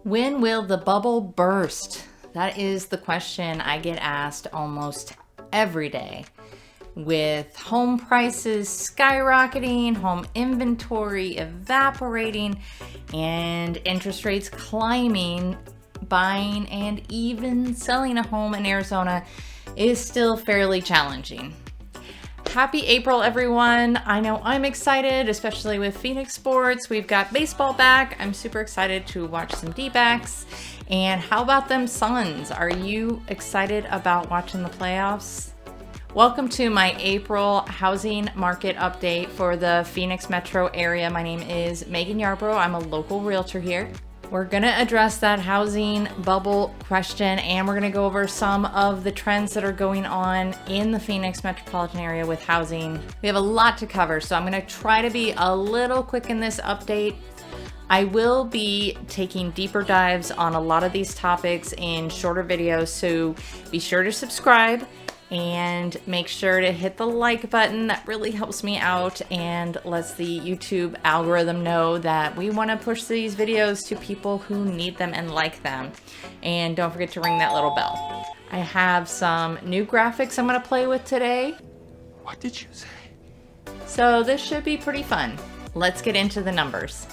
When will the bubble burst? That is the question I get asked almost every day. With home prices skyrocketing, home inventory evaporating, and interest rates climbing, buying and even selling a home in Arizona is still fairly challenging. Happy April, everyone. I know I'm excited, especially with Phoenix sports. We've got baseball back. I'm super excited to watch some D-backs. And how about them Suns? Are you excited about watching the playoffs? Welcome to my April housing market update for the Phoenix metro area. My name is Maegann Yarbrough. I'm a local realtor here. We're going to address that housing bubble question, and we're going to go over some of the trends that are going on in the Phoenix metropolitan area with housing. We have a lot to cover, so I'm going to try to be a little quick in this update. I will be taking deeper dives on a lot of these topics in shorter videos, so be sure to subscribe and make sure to hit the like button. That really helps me out and lets the YouTube algorithm know that we want to push these videos to people who need them and like them. And don't forget to ring that little bell. I have some new graphics I'm going to play with today. What did you say? So this should be pretty fun. Let's get into the numbers.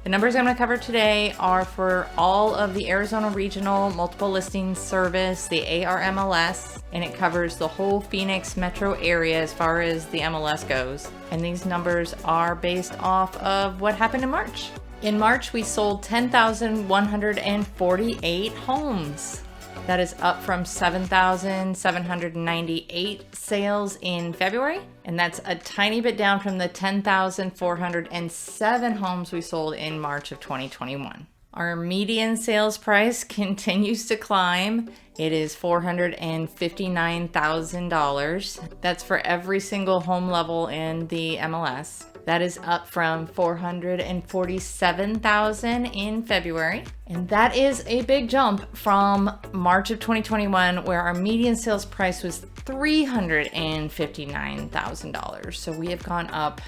The numbers I'm going to cover today are for all of the Arizona Regional Multiple Listings Service, the ARMLS, and it covers the whole Phoenix metro area as far as the MLS goes. And these numbers are based off of what happened in March. In March, we sold 10,148 homes. That is up from 7,798 sales in February. And that's a tiny bit down from the 10,407 homes we sold in March of 2021. Our median sales price continues to climb. It is $459,000. That's for every single home level in the MLS. That is up from $447,000 in February. And that is a big jump from March of 2021, where our median sales price was $359,000. So we have gone up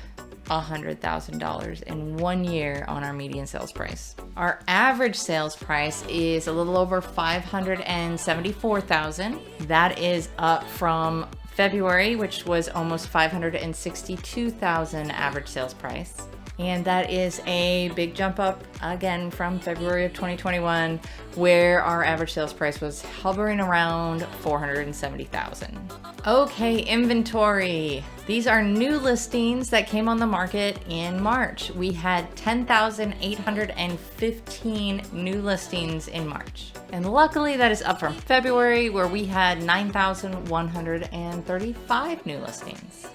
$100,000 in 1 year on our median sales price. Our average sales price is a little over $574,000. That is up from February, which was almost $562,000 average sales price. And that is a big jump up again from February of 2021, where our average sales price was hovering around $470,000. Okay, inventory. These are new listings that came on the market in March. We had 10,815 new listings in March. And luckily that is up from February, where we had 9,135 new listings.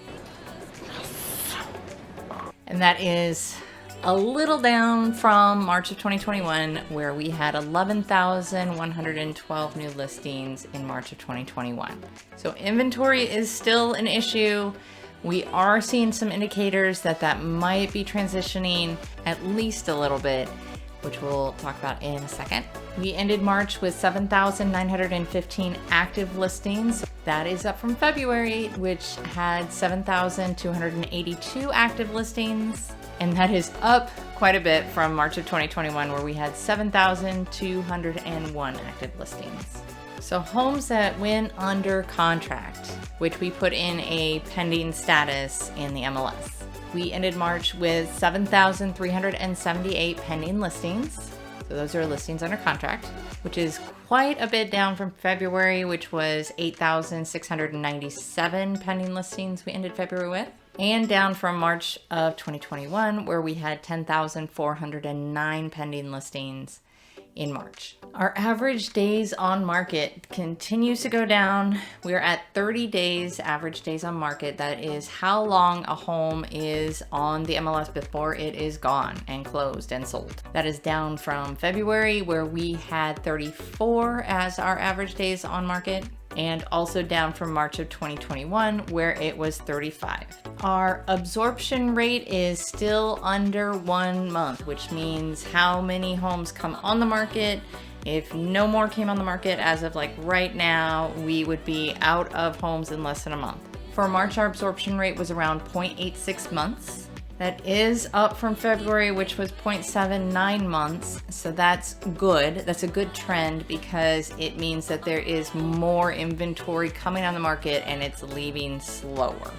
And that is a little down from March of 2021, where we had 11,112 new listings in March of 2021. So inventory is still an issue. We are seeing some indicators that that might be transitioning at least a little bit, which we'll talk about in a second. We ended March with 7,915 active listings. That is up from February, which had 7,282 active listings. And that is up quite a bit from March of 2021, where we had 7,201 active listings. So homes that went under contract, which we put in a pending status in the MLS. We ended March with 7,378 pending listings. So those are listings under contract, which is quite a bit down from February, which was 8,697 pending listings we ended February with, and down from March of 2021, where we had 10,409 pending listings in March. Our average days on market continues to go down. We're at 30 days, average days on market. That is how long a home is on the MLS before it is gone and closed and sold. That is down from February, where we had 34 as our average days on market, and also down from March of 2021, where it was 35. Our absorption rate is still under 1 month, which means how many homes come on the market If no more came on the market as of like right now, we would be out of homes in less than a month. For March, our absorption rate was around 0.86 months. That is up from February, which was 0.79 months. So that's good. That's a good trend because it means that there is more inventory coming on the market and it's leaving slower.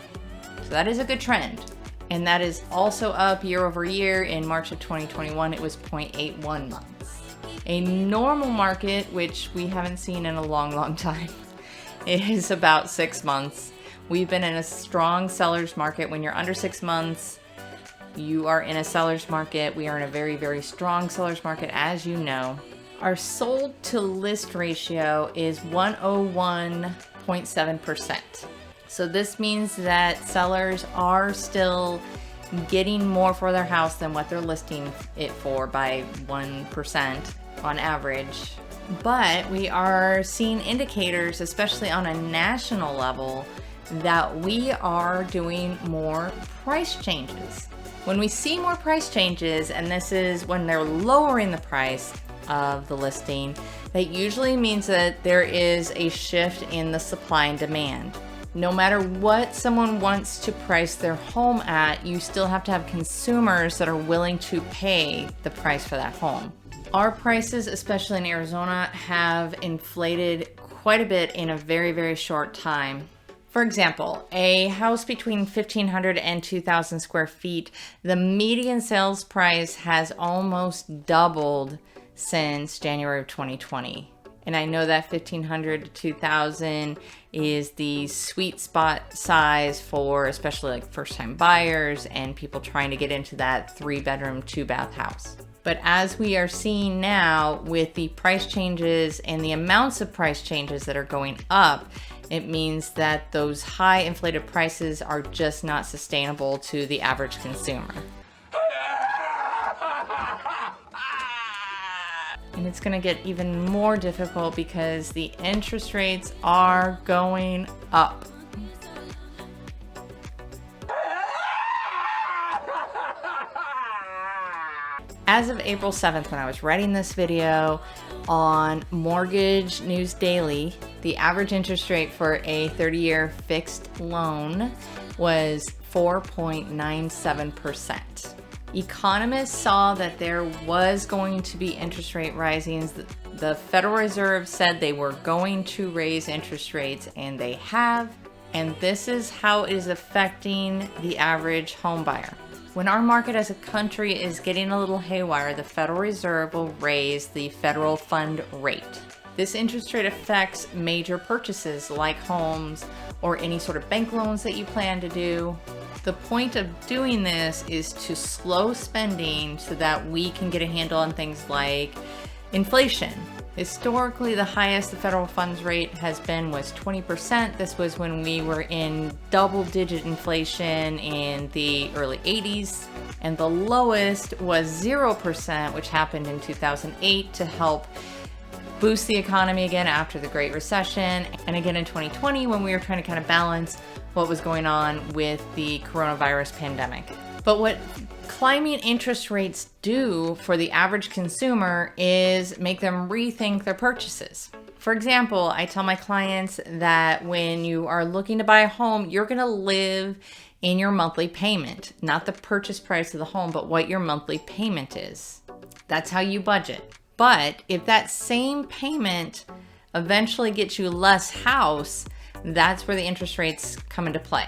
So that is a good trend. And that is also up year over year. In March of 2021, it was 0.81 months. A normal market, which we haven't seen in a long time, is about 6 months. We've been in a strong seller's market. When you're under 6 months, you are in a seller's market. We are in a very strong seller's market, as you know. Our sold to list ratio is 101.7%. So this means that sellers are still getting more for their house than what they're listing it for by 1% on average. But we are seeing indicators, especially on a national level, that we are doing more price changes. When we see more price changes, and this is when they're lowering the price of the listing, that usually means that there is a shift in the supply and demand. No matter what someone wants to price their home at, you still have to have consumers that are willing to pay the price for that home. Our prices, especially in Arizona, have inflated quite a bit in a very short time. For example, a house between 1,500 and 2,000 square feet, the median sales price has almost doubled since January of 2020. And I know that 1,500 to 2,000 is the sweet spot size for especially like first-time buyers and people trying to get into that 3-bedroom, 2-bath house. But as we are seeing now with the price changes and the amounts of price changes that are going up, it means that those high inflated prices are just not sustainable to the average consumer. And it's going to get even more difficult because the interest rates are going up. As of April 7th, when I was writing this video on Mortgage News Daily, the average interest rate for a 30-year fixed loan was 4.97%. Economists saw that there was going to be interest rate risings. The Federal Reserve said they were going to raise interest rates, and they have. And this is how it is affecting the average home buyer. When our market as a country is getting a little haywire, the Federal Reserve will raise the federal fund rate. This interest rate affects major purchases like homes or any sort of bank loans that you plan to do. The point of doing this is to slow spending so that we can get a handle on things like inflation. Historically, the highest the federal funds rate has been was 20%. This was when we were in double-digit inflation in the early 80s. And the lowest was 0%, which happened in 2008 to help boost the economy again after the Great Recession. And again in 2020 when we were trying to kind of balance what was going on with the coronavirus pandemic. But what climbing interest rates do for the average consumer is make them rethink their purchases. For example, I tell my clients that when you are looking to buy a home, you're going to live in your monthly payment, not the purchase price of the home, but what your monthly payment is. That's how you budget. But if that same payment eventually gets you less house, that's where the interest rates come into play.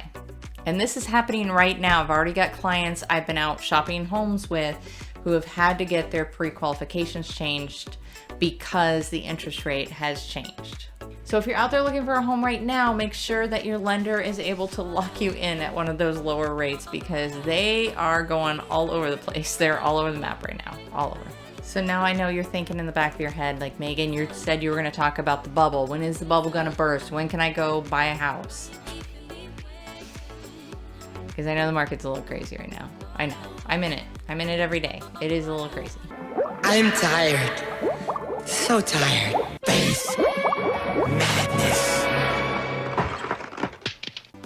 And this is happening right now. I've already got clients I've been out shopping homes with who have had to get their pre-qualifications changed because the interest rate has changed. So if you're out there looking for a home right now, make sure that your lender is able to lock you in at one of those lower rates because they are going all over the place. They're all over the map right now, all over. So now I know you're thinking in the back of your head, like, Megan, you said you were going to talk about the bubble. When is the bubble going to burst? When can I go buy a house? Because I know the market's a little crazy right now. I know. I'm in it. I'm in it every day. It is a little crazy. I'm tired. So tired. Face madness.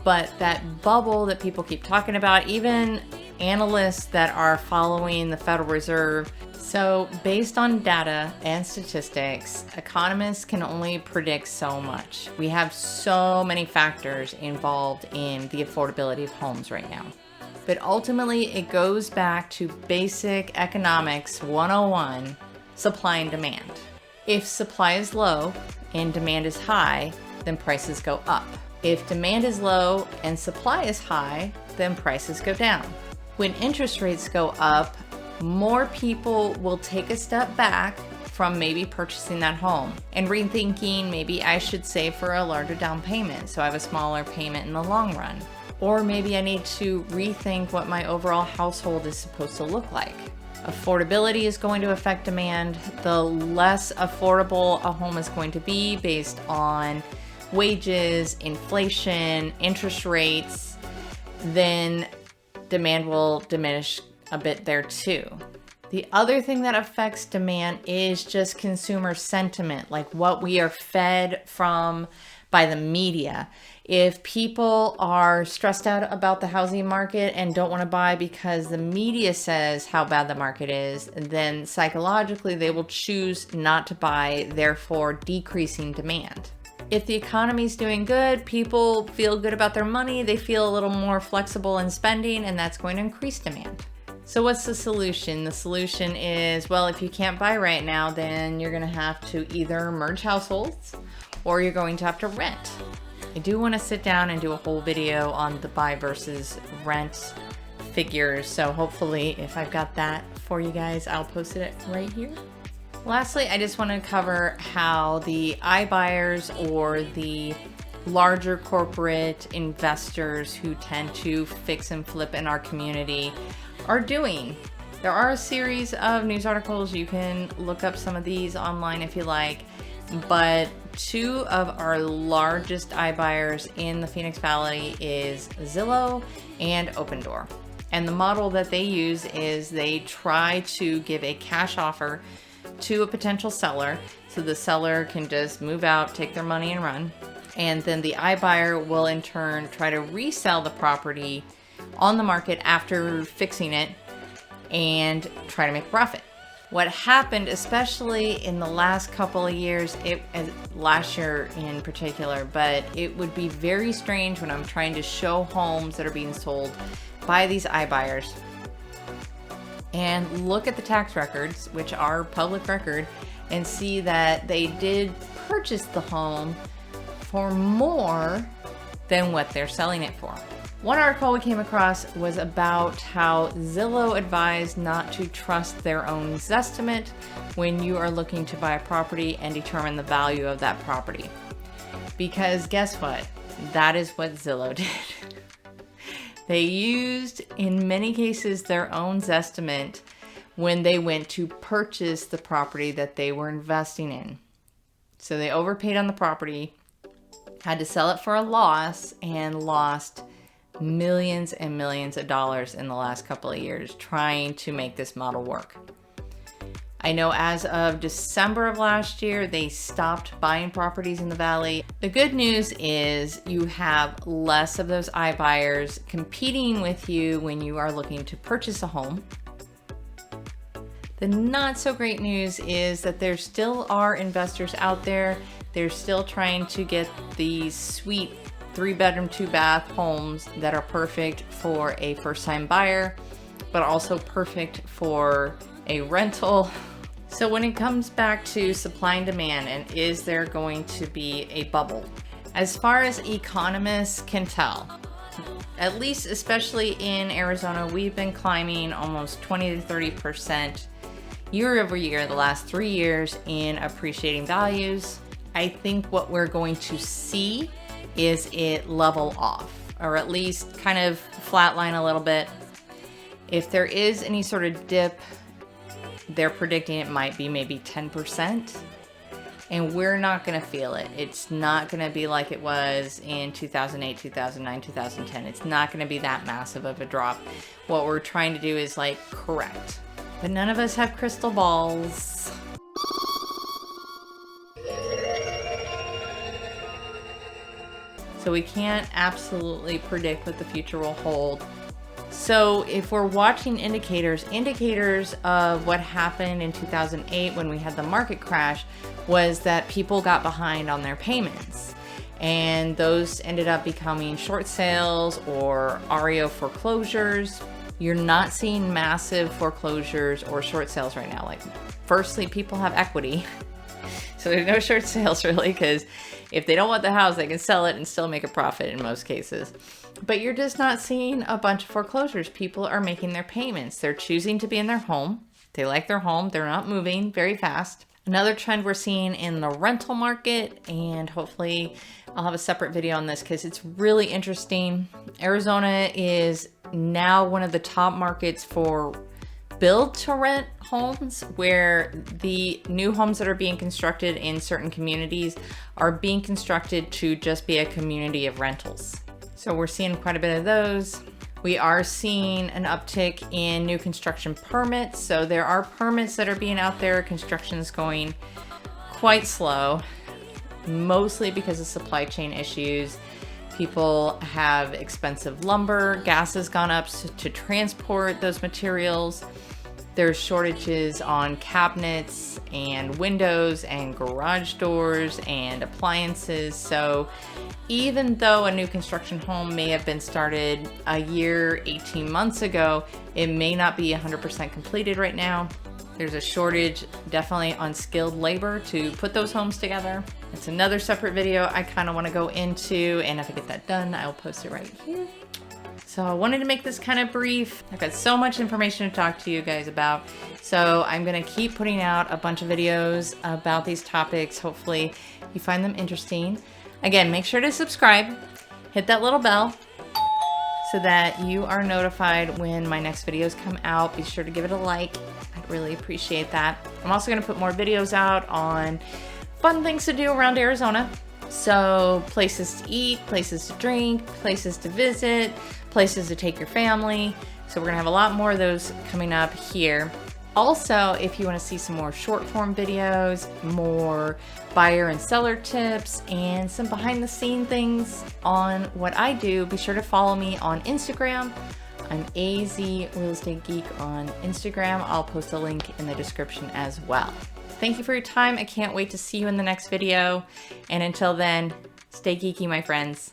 But that bubble that people keep talking about, even analysts that are following the Federal Reserve So based on data and statistics, economists can only predict so much. We have so many factors involved in the affordability of homes right now. But ultimately, it goes back to basic economics 101, supply and demand. If supply is low and demand is high, then prices go up. If demand is low and supply is high, then prices go down. When interest rates go up, more people will take a step back from maybe purchasing that home and rethinking, maybe I should save for a larger down payment so I have a smaller payment in the long run. Or maybe I need to rethink what my overall household is supposed to look like. Affordability is going to affect demand. The less affordable a home is going to be based on wages, inflation, interest rates, then demand will diminish a bit there too. The other thing that affects demand is just consumer sentiment, like what we are fed from by the media. If people are stressed out about the housing market and don't want to buy because the media says how bad the market is, then psychologically they will choose not to buy, therefore decreasing demand. If the economy's doing good, people feel good about their money, they feel a little more flexible in spending, and that's going to increase demand. So what's the solution? The solution is, well, if you can't buy right now, then you're going to have to either merge households or you're going to have to rent. I do want to sit down and do a whole video on the buy versus rent figures. So hopefully if I've got that for you guys, I'll post it right here. Lastly, I just want to cover how the iBuyers or the larger corporate investors who tend to fix and flip in our community are doing. There are a series of news articles. You can look up some of these online if you like, but two of our largest iBuyers in the Phoenix Valley is Zillow and Opendoor. And the model that they use is they try to give a cash offer to a potential seller, so the seller can just move out, take their money and run. And then the iBuyer will in turn try to resell the property on the market after fixing it and try to make a profit. What happened, especially in the last couple of years, last year in particular, but it would be very strange when I'm trying to show homes that are being sold by these iBuyers and look at the tax records, which are public record, and see that they did purchase the home for more than what they're selling it for. One article we came across was about how Zillow advised not to trust their own Zestimate when you are looking to buy a property and determine the value of that property. Because guess what? That is what Zillow did. They used, in many cases, their own Zestimate when they went to purchase the property that they were investing in. So they overpaid on the property, had to sell it for a loss, and lost millions and millions of dollars in the last couple of years trying to make this model work. I know as of December of last year, they stopped buying properties in the valley. The good news is you have less of those iBuyers competing with you when you are looking to purchase a home. The not so great news is that there still are investors out there. They're still trying to get these sweet 3-bedroom, 2-bath homes that are perfect for a first-time buyer, but also perfect for a rental. So when it comes back to supply and demand, and is there going to be a bubble? As far as economists can tell, at least especially in Arizona, we've been climbing almost 20 to 30% year over year the last 3 years in appreciating values. I think what we're going to see is it level off, or at least kind of flatline a little bit. If there is any sort of dip, they're predicting it might be maybe 10%, and we're not going to feel it. It's not going to be like it was in 2008, 2009, 2010. It's not going to be that massive of a drop. What we're trying to do is like correct, but none of us have crystal balls. So we can't absolutely predict what the future will hold. So if we're watching indicators of what happened in 2008 when we had the market crash was that people got behind on their payments. And those ended up becoming short sales or REO foreclosures. You're not seeing massive foreclosures or short sales right now. Like, firstly, people have equity. So there's no short sales really, because if they don't want the house, they can sell it and still make a profit in most cases. But you're just not seeing a bunch of foreclosures. People are making their payments. They're choosing to be in their home. They like their home. They're not moving very fast. Another trend we're seeing in the rental market, and hopefully I'll have a separate video on this because it's really interesting. Arizona is now one of the top markets for build to rent homes, where the new homes that are being constructed in certain communities are being constructed to just be a community of rentals. So we're seeing quite a bit of those. We are seeing an uptick in new construction permits. So there are permits that are being out there. Construction is going quite slow, mostly because of supply chain issues. People have expensive lumber. Gas has gone up to transport those materials. There's shortages on cabinets and windows and garage doors and appliances. So even though a new construction home may have been started a year, 18 months ago, it may not be 100% completed right now. There's a shortage definitely on skilled labor to put those homes together. It's another separate video I kind of want to go into, and if I get that done, I'll post it right here. So I wanted to make this kind of brief. I've got so much information to talk to you guys about. So I'm gonna keep putting out a bunch of videos about these topics. Hopefully you find them interesting. Again, make sure to subscribe, hit that little bell so that you are notified when my next videos come out. Be sure to give it a like. I'd really appreciate that. I'm also gonna put more videos out on fun things to do around Arizona. So places to eat, places to drink, places to visit, places to take your family. So we're gonna have a lot more of those coming up here. Also, if you wanna see some more short form videos, more buyer and seller tips, and some behind the scene things on what I do, be sure to follow me on Instagram. I'm AZ Real Estate Geek on Instagram. I'll post a link in the description as well. Thank you for your time. I can't wait to see you in the next video. And until then, stay geeky, my friends.